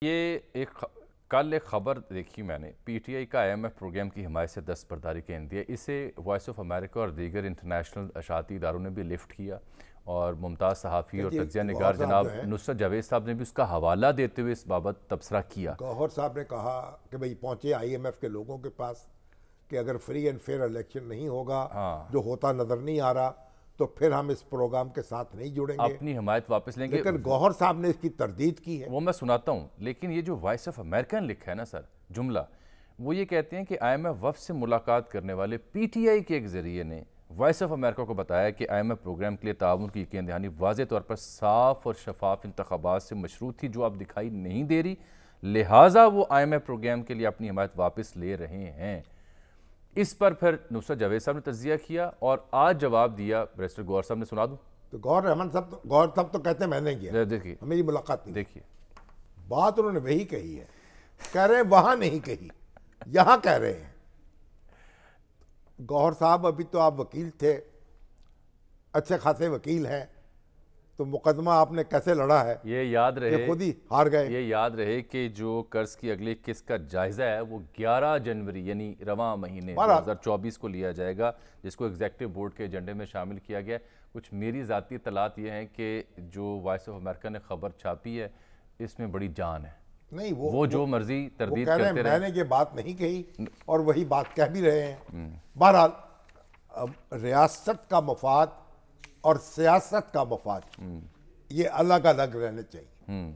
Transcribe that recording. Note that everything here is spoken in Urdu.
یہ کل ایک خبر دیکھی میں نے، پی ٹی آئی کا آئی ایم ایف پروگرام کی حمایت سے دستبرداری کا اندیا، اسے وائس آف امریکہ اور دیگر انٹرنیشنل اشاعتی اداروں نے بھی لفٹ کیا، اور ممتاز صحافی اور تجزیہ نگار جناب نصرت جاوید صاحب نے بھی اس کا حوالہ دیتے ہوئے اس بابت تبصرہ کیا۔ گوہر صاحب نے کہا کہ بھئی پہنچے آئی ایم ایف کے لوگوں کے پاس کہ اگر فری اینڈ فیئر الیکشن نہیں ہوگا، جو ہوتا نظر نہیں آ رہا، تو پھر ہم اس پروگرام کے ساتھ نہیں جڑیں گے، اپنی حمایت واپس لیں گے۔ لیکن گوہر صاحب نے اس کی تردید کی ہے۔ وہ میں سناتا ہوں، لیکن یہ جو وائس آف امریکہ نے لکھا ہے نا سر جملہ، وہ یہ کہتے ہیں کہ آئی ایم ایف وفد سے ملاقات کرنے والے پی ٹی آئی کے ایک ذریعے نے وائس آف امریکہ کو بتایا کہ آئی ایم ایف پروگرام کے لیے تعاون کی یقین دہانی واضح طور پر صاف اور شفاف انتخابات سے مشروط تھی، جو اب دکھائی نہیں دے رہی، لہٰذا وہ آئی ایم ایف پروگرام کے لیے اپنی حمایت واپس لے رہے ہیں۔ اس پر پھر نصرت جاوید صاحب نے تجزیہ کیا اور آج جواب دیا۔ بیرسٹر گوہر صاحب نے سنا دوں؟ تو گوہر صاحب تو کہتے ہیں میں نے کیا، دیکھیے میری ملاقات نہیں، دیکھیے بات انہوں نے وہی کہی ہے، کہہ رہے ہیں وہاں نہیں کہی، یہاں کہہ رہے ہیں۔ گوہر صاحب ابھی تو آپ وکیل تھے، اچھے خاصے وکیل ہیں، تو مقدمہ آپ نے کیسے لڑا ہے یہ یاد رہے، خود ہی ہار گئے۔ یہ یاد رہے کہ جو قرض کی اگلی قسط کا جائزہ ہے وہ 11 جنوری یعنی رواں مہینے 2024 کو لیا جائے گا، جس کو ایگزیکٹو بورڈ کے ایجنڈے میں شامل کیا گیا۔ کچھ میری ذاتی اطلاعات یہ ہیں کہ جو وائس آف امریکہ نے خبر چھاپی ہے اس میں بڑی جان ہے، نہیں وہ جو مرضی تردید کہہ رہے کرتے ہیں رہے۔ میں نے یہ بات نہیں کہی اور وہی بات کہہ بھی رہے ہیں۔ بہرحال ریاست کا مفاد اور سیاست کا مفاد یہ الگ الگ رہنے چاہیے۔